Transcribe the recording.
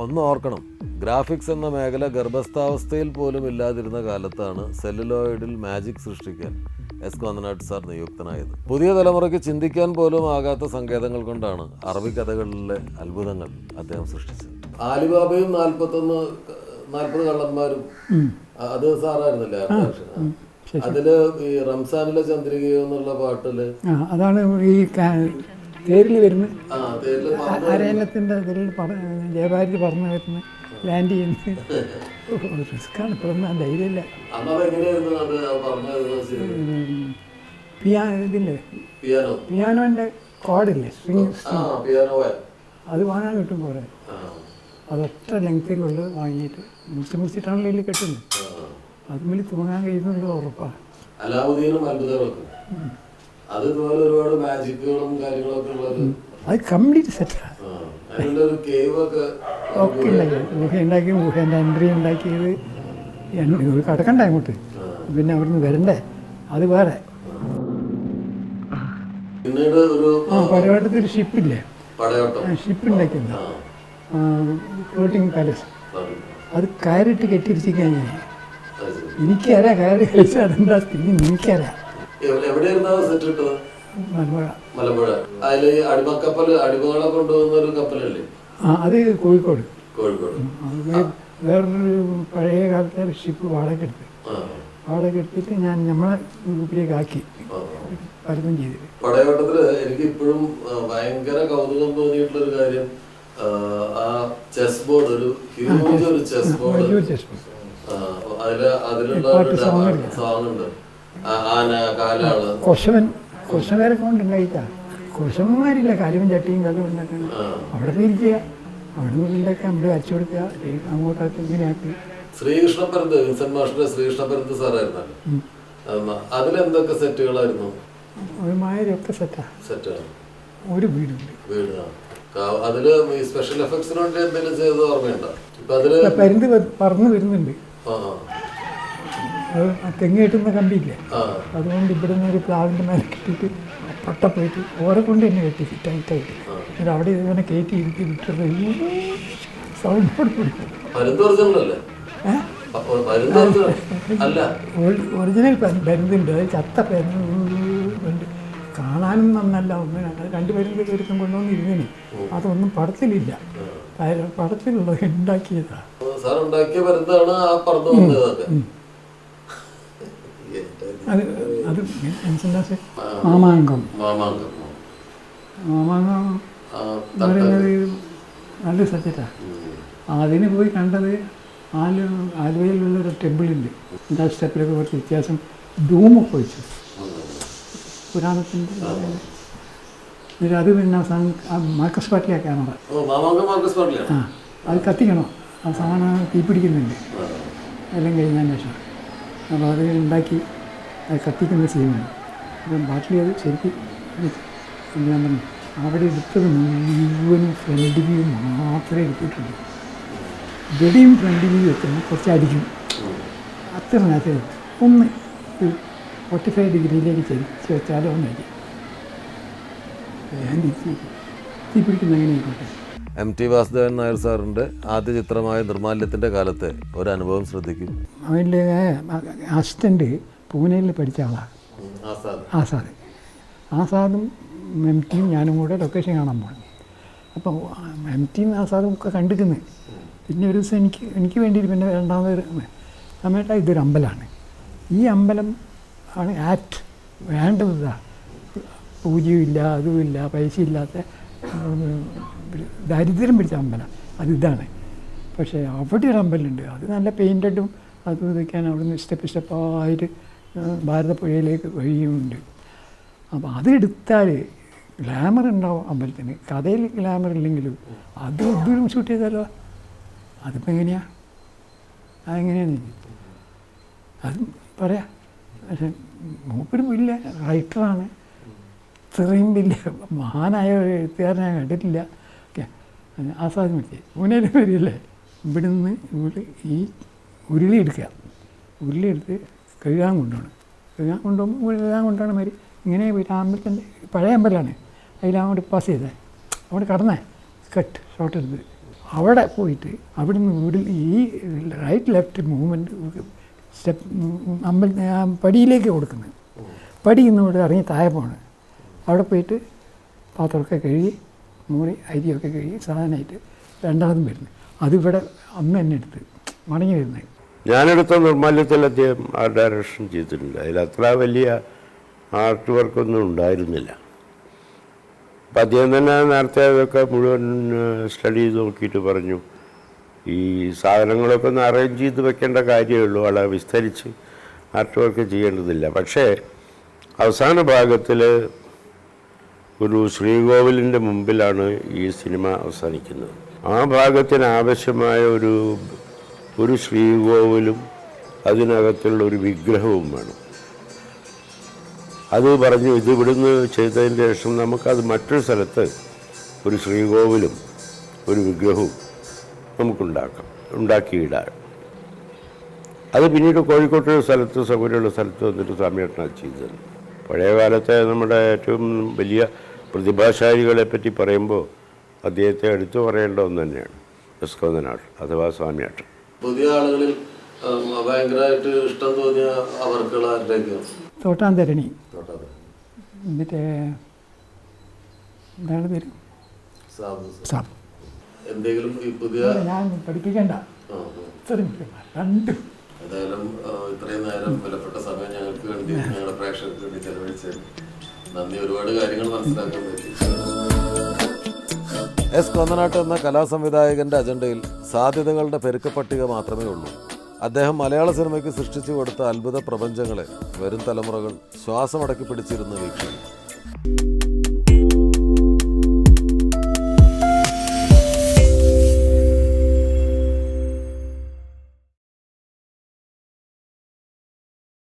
ഒന്ന് ഓർക്കണം, ഗ്രാഫിക്സ് എന്ന മേഖല ഗർഭസ്ഥാവസ്ഥയിൽ പോലും ഇല്ലാതിരുന്ന കാലത്താണ് സെല്ലുലോയിഡിൽ മാജിക് സൃഷ്ടിക്കാൻ എസ് കോന്നനാട്ട് സാർ നിയുക്തനായത്. പുതിയ തലമുറയ്ക്ക് ചിന്തിക്കാൻ പോലും ആകാത്ത സങ്കേതങ്ങൾ കൊണ്ടാണ് അറബി കഥകളിലെ അത്ഭുതങ്ങൾ അദ്ദേഹം സൃഷ്ടിച്ചത്. ആലിബാബയും 40 കള്ളന്മാരും അത് സാറായിരുന്നില്ലേ? അതില് ഈ റംസാനിലെ ചന്ദ്രികയോ എന്നുള്ള പാട്ടില് അതാണ് ഈ തേരിൽ വരുന്നത്, അരയന്നത്തിൻ്റെ ഇതിൽ ജയഭാരതി പറഞ്ഞു വരുന്നത്, ലാൻഡ് ചെയ്യുന്നത്. റിസ്ക്കാണ്, ഇപ്പോഴൊന്നും ആ ധൈര്യമില്ല. ഇതില്ലേ പിയാനോൻ്റെ കോഡില്ലേ, സ്ട്രിങ്, അത് വാങ്ങാൻ കിട്ടും പോരെ. അതൊറ്റ ലെങ്ത്തിലുള്ള വാങ്ങിയിട്ട് മുറിച്ചിട്ടാണല്ലോ ഇതിൽ കെട്ടുന്നത്. അതുമില്ല തൂങ്ങാൻ കഴിയുന്നുള്ളത് ഉറപ്പാണ്. അത് കംപ്ലീറ്റ് സെറ്റാണ്. ഒക്കെ ഉണ്ടാക്കി, ഗുഹേൻ്റെ എൻട്രി ഉണ്ടാക്കിയത് കടക്കണ്ട അങ്ങോട്ട്, പിന്നെ അവിടുന്ന് വരണ്ടേ, അത് വേറെ. പടയോട്ടത്തിൽ ഒരു ഷിപ്പില്ലേ, ഷിപ്പ് ഉണ്ടാക്കിയല്ലോ, ഫ്ലോട്ടിങ് പാലസ്. അത് കയറിട്ട് കെട്ടിരിച്ചിരിക്കാൻ ഞാൻ എനിക്കറിയാം, കയറി കഴിച്ചാൽ അതെന്താ സ്ഥിതി എനിക്കറിയാം. മലമ്പുഴ. അത് കോഴിക്കോട്. വേറൊരു പഴയ കാലത്തെ ഷിപ്പ് വാടക എടുത്തിട്ട് ഞാൻ നമ്മളെ ഗ്രൂപ്പിലേക്ക് ആക്കി പലതും ചെയ്തിട്ട്. പടയോട്ടത്തില് എനിക്ക് ഇപ്പോഴും ഭയങ്കര കൗതുകം തോന്നിയിട്ടുള്ളൊരു കാര്യം, ആ ചെസ് ബോർഡ്, ഒരു ഹ്യൂജ് ഒരു ചെസ് ബോർഡ്, അതിലുള്ള സോങ് ഉണ്ട്, ആന കാലാള്. കൊശവരെ കൊണ്ടുണ്ടായിട്ടാ, കൊശവന്മാരില്ല, കാലും ചട്ടിയും കാലും ഉണ്ടാക്കണം. അവിടെ ഇരിക്കുക, അവിടെ നിന്ന് ഉണ്ടാക്കുക, നമ്മൾ വരച്ചു കൊടുക്കുക, അങ്ങോട്ടൊക്കെ ഇങ്ങനെയാക്കി. ശ്രീകൃഷ്ണപരന്ത്, വിൻസെന്റ് മാഷിന്റെ ശ്രീകൃഷ്ണപരന്ത് സാറായിരുന്നല്ലോ, അതിലെന്തൊക്കെ സെറ്റുകളായിരുന്നു? ഒരുമാതിരിയൊക്കെ സെറ്റാണ്. ഒരു വീടുണ്ട്. അതില് സ്പെഷ്യൽ എഫക്ട്സിന് വേണ്ടി എന്തെങ്കിലും ചെയ്ത് ഓർമ്മയുണ്ടോ? പരുന്ത് പറന്ന് വരുന്നുണ്ട്, തെങ്ങ് കെട്ടുന്ന കമ്പിയില്ലേ, അതുകൊണ്ട് ഇവിടെ നിന്ന് ഒരു പ്ലാവിൻ്റെ മേലെ കെട്ടിയിട്ട് പട്ട പോയിട്ട് ഓരെ കൊണ്ട് തന്നെ കെട്ടി ടൈറ്റായിട്ട്, എന്നിട്ട് അവിടെ ഇങ്ങനെ കയറ്റി ഇരുത്തി വിട്ടത് സൗണ്ടോട് പിടിക്കും. ഒറിജിനൽ പരുന്തുണ്ട്, അത് ചത്ത പരുന്നുണ്ട്, കാണാനും നന്നല്ല. ഒന്ന് 2 പരുന്ത് ഒരുക്കം കൊണ്ടുവന്ന് ഇരുന്നേനെ, അതൊന്നും പടത്തിലില്ല, പടത്തിലുള്ളത് ഉണ്ടാക്കിയതാണ്. അത് മാമാങ്കം എന്ന് പറയുന്നത് നല്ല സബ്ജക്റ്റാണ്. അതിന് പോയി കണ്ടത് ആലുവയിലുള്ളൊരു ടെമ്പിളുണ്ട്, എന്താ സ്റ്റെപ്പിലൊക്കെ കുറച്ച് വ്യത്യാസം, ധൂമൊക്കെ വെച്ചു പുരാണത്തിൻ്റെ. എന്നിട്ട് അത് പിന്നെ മാർക്കസ് പാർട്ടിലെ ക്യാമറ, അത് കത്തിക്കണം, ആ സാധനം തീപിടിക്കുന്നുണ്ട് എല്ലാം കഴിഞ്ഞതിന് ശേഷം. അപ്പോൾ അത് ഉണ്ടാക്കി അത് കത്തിക്കുന്ന സീനാണ്. അപ്പം ബാക്കി അത് ശരിക്കും ഞാൻ പറഞ്ഞു, അവിടെ എടുത്തത് മുഴുവനും ഫ്രണ്ട് വ്യൂ മാത്രമേ എടുത്തിട്ടുള്ളൂ. ഇവിടെയും ഫ്രണ്ട് വ്യൂ വെക്കണം, കുറച്ച് അടിക്കും, അത്ര നേരത്തെ ഒന്ന് 45 ഡിഗ്രിയിലേക്ക് ചരിച്ച് വെച്ചാലും ഒന്നടിക്കും. ഞാൻ തീ പിടിക്കുന്ന അങ്ങനെ ആയിക്കോട്ടെ. MT വാസുദേവൻ നായർ സാറിൻ്റെ ആദ്യ ചിത്രമായ നിർമാല്യത്തിൻ്റെ കാലത്തെ ഒരു അനുഭവം ശ്രദ്ധിക്കും. അതിൻ്റെ അസിസ്റ്റൻ്റ് പൂനെയിൽ പഠിച്ച ആളാണ് ആസാദും MTയും ഞാനും കൂടെ ലൊക്കേഷൻ കാണാൻ പോകണം. അപ്പോൾ MTയും ആസാദും ഒക്കെ കണ്ടിരിക്കുന്നത്. പിന്നെ ഒരു ദിവസം എനിക്ക് വേണ്ടിയിട്ട് പിന്നെ രണ്ടാമത് സമയത്ത് ഇതൊരു അമ്പലമാണ്, ഈ അമ്പലം ആണ് ആക്ട് വേണ്ടത്, ഇതാണ് പൂജയുമില്ല, അതുമില്ല, പൈസ ഇല്ലാത്ത ദരിദ്രം പിടിച്ച അമ്പലം അതിതാണ്. പക്ഷേ അവിടെ ഒരു അമ്പലമുണ്ട്, അത് നല്ല പെയിൻറ്റഡും അതും ഇതൊക്കെയാണ്. അവിടെ നിന്ന് സ്റ്റെപ്പായിട്ട് ഭാരതപ്പുഴയിലേക്ക് വഴിയുമുണ്ട്. അപ്പോൾ അതെടുത്താൽ ഗ്ലാമർ ഉണ്ടാവും അമ്പലത്തിന്. കഥയിൽ ഗ്ലാമർ ഇല്ലെങ്കിലും അത് ദൂരം ഷൂട്ട് ചെയ്താലോ, അതിപ്പോൾ എങ്ങനെയാണ്, അതെങ്ങനെയാണ് അത് പറയാം. പക്ഷെ മൂപ്പരും വലിയ റൈറ്ററാണ്, ഇത്രയും വലിയ മഹാനായ ഒരു എഴുത്തുകാരനെ ഞാൻ കണ്ടിട്ടില്ല. ഓക്കെ, ആസാദ് മറ്റേ പൂനെയിൽ വരില്ലേ, ഇവിടെ നിന്ന് ഇവിടെ ഈ ഉരുളി എടുത്ത് കഴുകാൻ കൊണ്ടുപോകുമ്പോൾ മാതിരി ഇങ്ങനെ പോയിട്ട് അമ്പലത്തിൻ്റെ പഴയ അമ്പലമാണ്, അതിലങ്ങോട്ട് പാസ് ചെയ്തേ, അവിടെ കടന്നേ കട്ട് ഷോട്ട് എടുത്ത് അവിടെ പോയിട്ട് അവിടുന്ന് വീട്ടിൽ ഈ റൈറ്റ് ലെഫ്റ്റ് മൂവ്മെൻറ്റ് സ്റ്റെപ്പ് പടിയിലേക്ക് കൊടുക്കുന്നത്. പടി ഇന്നോട്ട് ഇറങ്ങി താഴെ പോണ്. അവിടെ പോയിട്ട് പാത്രമൊക്കെ കഴുകി മൂടി അരിയൊക്കെ കഴുകി സാധനമായിട്ട് രണ്ടാമതും വരുന്നത്. അതിവിടെ അമ്മ എന്നെ എടുത്ത് മടങ്ങി വരുന്നത്. ഞാനെടുത്ത നിർമ്മാല്യത്തിൽ അദ്ദേഹം ആർട്ട് ഡയറക്ഷൻ ചെയ്തിട്ടുണ്ട്. അതിൽ അത്ര വലിയ ആർട്ട് വർക്കൊന്നും ഉണ്ടായിരുന്നില്ല. അപ്പം അദ്ദേഹം തന്നെ നേരത്തെ അതൊക്കെ മുഴുവൻ സ്റ്റഡി ചെയ്ത് നോക്കിയിട്ട് പറഞ്ഞു, ഈ സാധനങ്ങളൊക്കെ ഒന്ന് അറേഞ്ച് ചെയ്ത് വെക്കേണ്ട കാര്യമേ ഉള്ളൂ, വളരെ വിസ്തരിച്ച് ആർട്ട് വർക്ക് ചെയ്യേണ്ടതില്ല. പക്ഷേ അവസാന ഭാഗത്തിൽ ഒരു ശ്രീകോവിലിൻ്റെ മുമ്പിലാണ് ഈ സിനിമ അവസാനിക്കുന്നത്. ആ ഭാഗത്തിന് ആവശ്യമായ ഒരു ശ്രീകോവിലും അതിനകത്തുള്ള ഒരു വിഗ്രഹവും വേണം. അത് പറഞ്ഞു, ഇത് ഇവിടുന്ന് ചെയ്തതിന് ശേഷം നമുക്കത് മറ്റൊരു സ്ഥലത്ത് ഒരു ശ്രീകോവിലും ഒരു വിഗ്രഹവും ഉണ്ടാക്കിയിടാം. അത് പിന്നീട് കോഴിക്കോട്ടൊരു സ്ഥലത്ത് സൗകര്യമുള്ള സ്ഥലത്ത് വന്നിട്ട് സ്വാമിയേട്ടനാണ് ചെയ്തത്. പഴയ കാലത്തെ നമ്മുടെ ഏറ്റവും വലിയ പ്രതിഭാശാലികളെ പറ്റി പറയുമ്പോൾ അദ്ദേഹത്തെ എടുത്തു പറയേണ്ട ഒന്ന് തന്നെയാണ് എസ് കോന്നനാട് അഥവാ സ്വാമിയേട്ടൻ. പുതിയ ആളുകളിൽ ഭയങ്കരമായിട്ട് ഇഷ്ടം തോന്നിയ അവർക്കുള്ള തോട്ടാന്തരണി, മറ്റേ എന്താണ് പേര്, സാബ്. എന്തെങ്കിലും ഈ പുതിയ ഞാൻ പഠിപ്പിക്കേണ്ട രണ്ടും. ഏതായാലും ഇത്രയും നേരം വിലപ്പെട്ട സമയം ഞങ്ങൾക്ക് വേണ്ടി ഞങ്ങളുടെ പ്രേക്ഷകർക്ക് വേണ്ടി ചെലവഴിച്ചത് നന്ദി. ഒരുപാട് കാര്യങ്ങൾ മനസ്സിലാക്കാൻ പറ്റി. എസ് കൊന്നനാട്ട് എന്ന കലാസംവിധായകന്റെ അജണ്ടയിൽ സാധ്യതകളുടെ പെരുക്കപ്പട്ടിക മാത്രമേ ഉള്ളൂ. അദ്ദേഹം മലയാള സിനിമയ്ക്ക് സൃഷ്ടിച്ചു കൊടുത്ത അത്ഭുത പ്രപഞ്ചങ്ങളെ വരും തലമുറകൾ ശ്വാസമടക്കി പിടിച്ചിരുന്ന് വീക്ഷിക്കും.